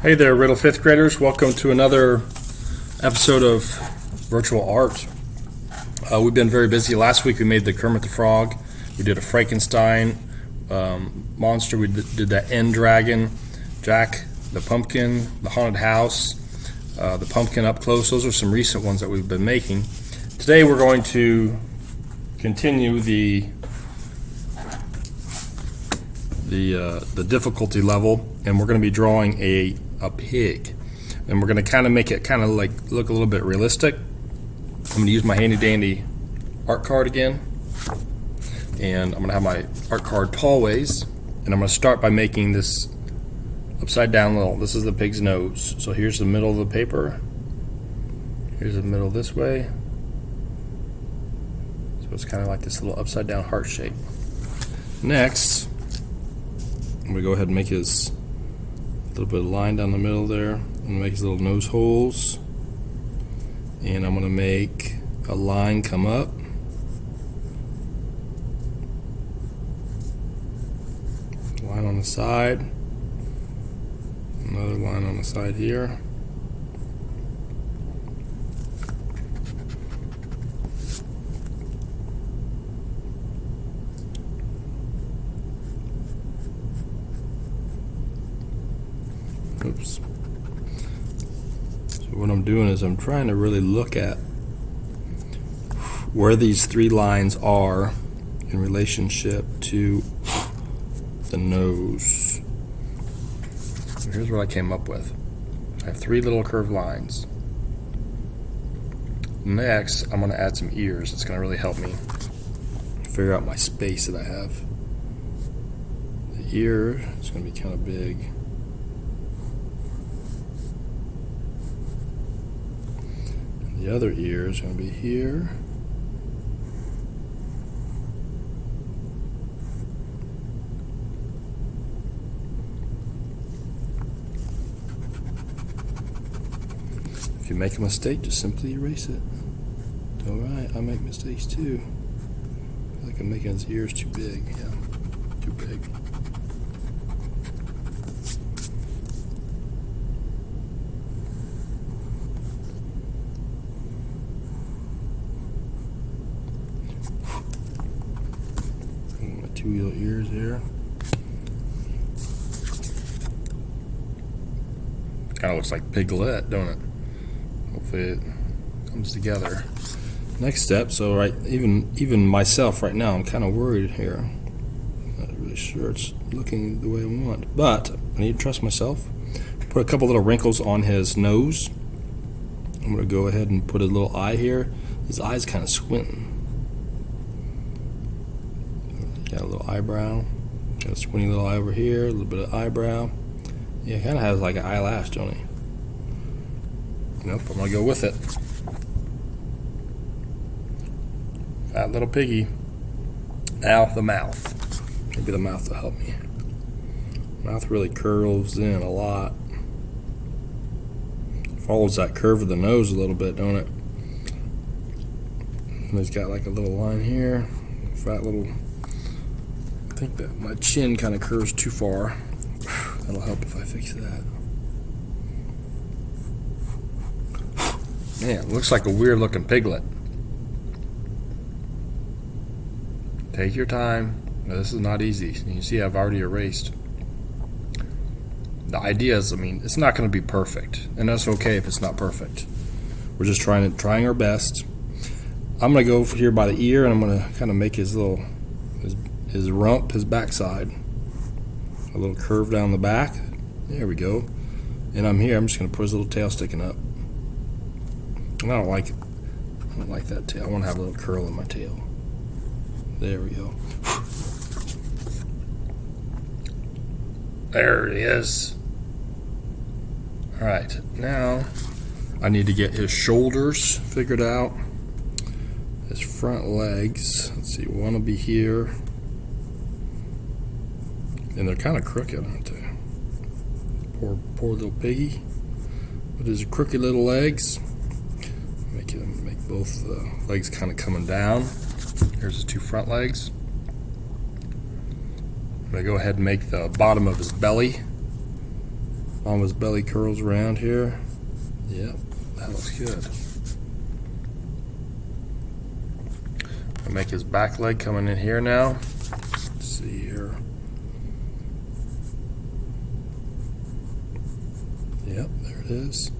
Hey there, Riddle 5th graders. Welcome to another episode of Virtual Art. We've been very busy. Last week we made the Kermit the Frog. We did a Frankenstein monster. We did that End Dragon, Jack the Pumpkin, the Haunted House, the Pumpkin Up Close. Those are some recent ones that we've been making. Today we're going to continue the difficulty level, and we're going to be drawing a pig, and we're going to kind of make it kind of like look a little bit realistic. I'm going to use my handy dandy art card again, and I'm going to have my art card Paulways, and I'm going to start by making this upside down little. This is the pig's nose, so here's the middle of the paper, here's the middle this way, so it's kind of like this little upside down heart shape. Next I'm going to go ahead and make his little bit of line down the middle there. I'm going to make his little nose holes, and I'm going to make a line come up, line on the side, another line on the side here, oops. So what I'm doing is I'm trying to really look at where these three lines are in relationship to the nose. So here's what I came up with. I have three little curved lines. Next, I'm going to add some ears. It's going to really help me figure out my space that I have. The ear is going to be kind of big. The other ear is going to be here. If you make a mistake, just simply erase it. Alright, I make mistakes too. I feel like I'm making his ears too big. Yeah, too big. Two little ears here. Kind of looks like Piglet, don't it? Hopefully it comes together. Next step. So even myself right now, I'm kind of worried here. I'm not really sure it's looking the way I want, but I need to trust myself. Put a couple little wrinkles on his nose. I'm going to go ahead and put a little eye here. His eye's kind of squinting. Got a little eyebrow, got a squinty little eye over here, a little bit of eyebrow. Yeah, kind of has like an eyelash, don't he? Nope, I'm gonna go with it. Fat little piggy. Now the mouth. Maybe the mouth will help me. Mouth really curves in a lot. Follows that curve of the nose a little bit, don't it? And he's got like a little line here, fat little. I think that my chin kind of curves too far. That'll help if I fix that. Man, it looks like a weird looking piglet. Take your time. Now, this is not easy. You can see I've already erased. The idea is, it's not going to be perfect, and that's okay if it's not perfect. We're just trying our best. I'm going to go here by the ear, and I'm going to kind of make his little his rump, his backside, a little curve down the back. There we go. And I'm just going to put his little tail sticking up. And I don't like that tail. I want to have a little curl in my tail. There we go. There it is. All right, now I need to get his shoulders figured out. His front legs. Let's see. One will be here. And they're kind of crooked, aren't they? Poor little piggy with his crooked little legs. Make both legs kind of coming down. Here's his two front legs. I'm going to go ahead and make the bottom of his belly On his belly curls around here. Yep, that looks good. I'll make his back leg coming in here now. Let's see here. Yep, there it is.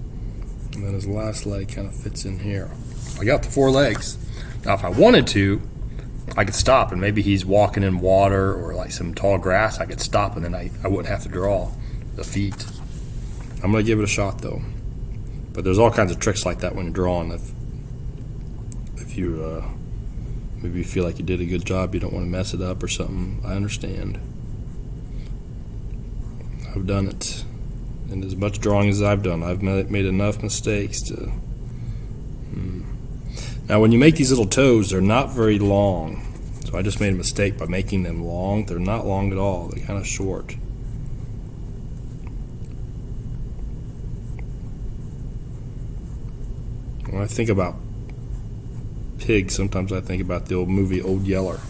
And then his last leg kind of fits in here. I got the 4 legs. Now if I wanted to, I could stop and maybe he's walking in water or like some tall grass, I could stop and then I wouldn't have to draw the feet. I'm going to give it a shot though. But there's all kinds of tricks like that when you're drawing. If you maybe you feel like you did a good job, you don't want to mess it up or something, I understand. I've done it. And as much drawing as I've done, I've made enough mistakes to... Now when you make these little toes, they're not very long. So I just made a mistake by making them long. They're not long at all. They're kind of short. When I think about pigs, sometimes I think about the old movie Old Yeller.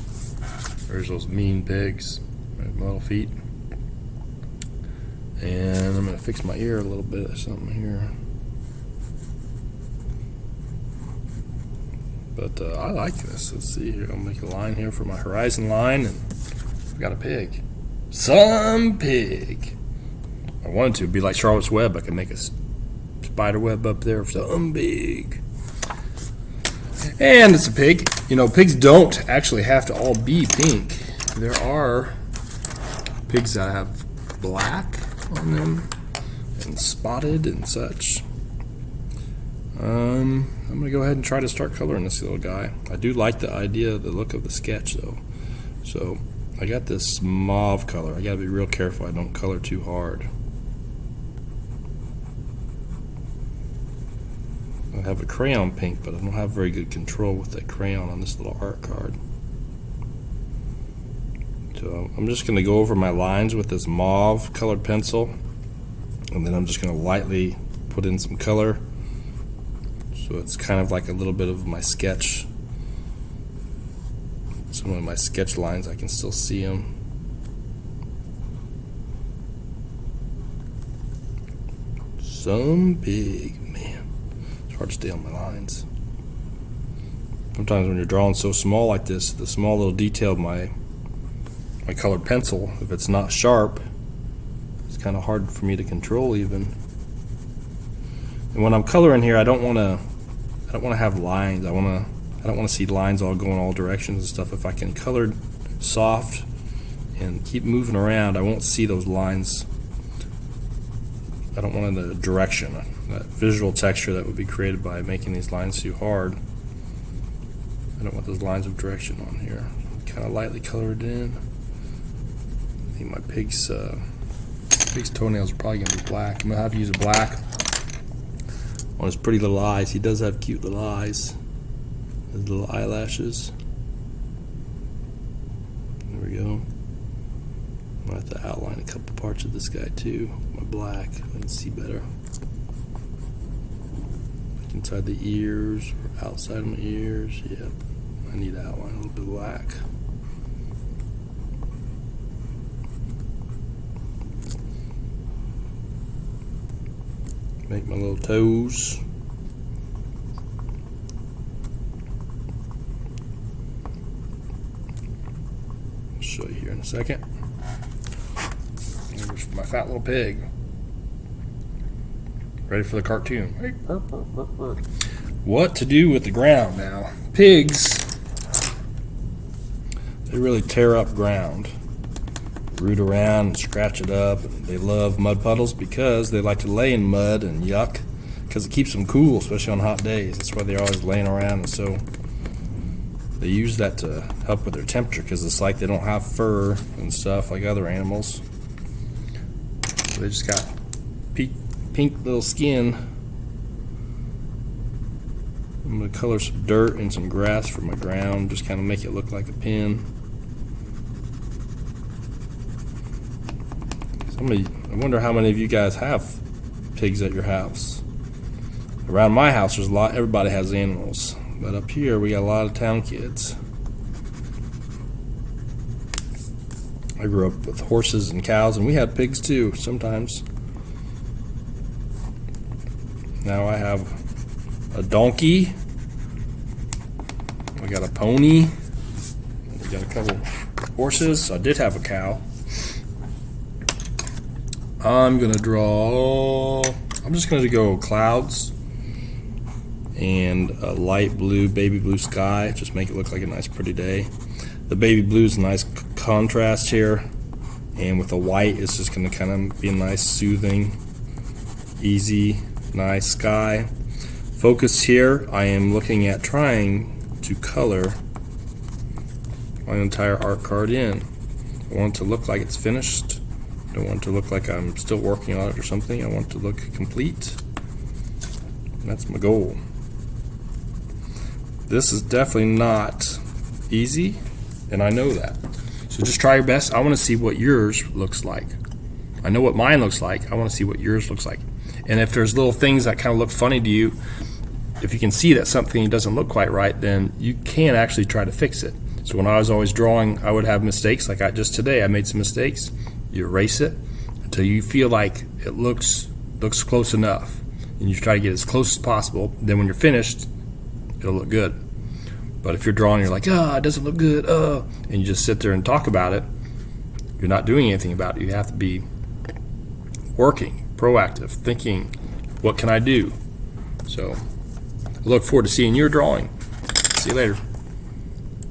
There's those mean pigs, right, my little feet. And I'm going to fix my ear a little bit or something here. But I like this. Let's see here. I'll make a line here for my horizon line, and we got a pig. Some pig. I wanted to be like Charlotte's Web. I could make a spider web up there. Some pig. And it's a pig. You know, pigs don't actually have to all be pink. There are pigs that have black on them and spotted and such. I'm going to go ahead and try to start coloring this little guy. I do like the idea, the look of the sketch though. So I got this mauve color. I got to be real careful I don't color too hard. I have a crayon pink, but I don't have very good control with that crayon on this little art card. So I'm just going to go over my lines with this mauve colored pencil, and then I'm just going to lightly put in some color. So it's kind of like a little bit of my sketch. Some of my sketch lines, I can still see them. Some pig, man. It's hard to stay on my lines. Sometimes when you're drawing so small like this, the small little detail of my colored pencil, if it's not sharp, it's kind of hard for me to control even. And when I'm coloring here, I don't want to have lines. I don't want to see lines all going all directions and stuff. If I can color soft and keep moving around, I won't see those lines. I don't want the direction, that visual texture that would be created by making these lines too hard. I don't want those lines of direction on here. Kind of lightly color it in. I think my pig's toenails are probably going to be black. I'm going to have to use a black on his pretty little eyes. He does have cute little eyes. His little eyelashes. There we go. I'll have to outline a couple parts of this guy too. My black, I can see better. Like inside the ears or outside of my ears. Yep. I need to outline a little bit of black. Make my little toes. I'll show you here in a second. Here's my fat little pig. Ready for the cartoon. What to do with the ground now? Pigs, they really tear up ground. Root around and scratch it up, and they love mud puddles because they like to lay in mud and yuck because it keeps them cool, especially on hot days. That's why they're always laying around, and so they use that to help with their temperature because it's like they don't have fur and stuff like other animals. So they just got pink little skin. I'm going to color some dirt and some grass for my ground, just kind of make it look like a pin. I wonder how many of you guys have pigs at your house. Around my house, there's a lot. Everybody has animals, but up here we got a lot of town kids. I grew up with horses and cows, and we had pigs too sometimes. Now I have a donkey. We got a pony. We got a couple horses. I did have a cow. I'm just gonna go clouds and a light blue, baby blue sky. Just make it look like a nice pretty day. The baby blue is a nice contrast here, and with the white it's just gonna kind of be a nice soothing, easy, nice sky. Focus here, I am looking at trying to color my entire art card in. I want it to look like it's finished. I don't want it to look like I'm still working on it or something. I want it to look complete. And that's my goal. This is definitely not easy, and I know that. So just try your best. I want to see what yours looks like. I know what mine looks like. I want to see what yours looks like. And if there's little things that kind of look funny to you, if you can see that something doesn't look quite right, then you can actually try to fix it. So when I was always drawing, I would have mistakes. Like just today, I made some mistakes. You erase it until you feel like it looks close enough, and you try to get as close as possible. Then when you're finished, it'll look good. But if you're drawing, you're like, it doesn't look good, and you just sit there and talk about it, you're not doing anything about it. You have to be working, proactive, thinking, what can I do? So I look forward to seeing your drawing. See you later.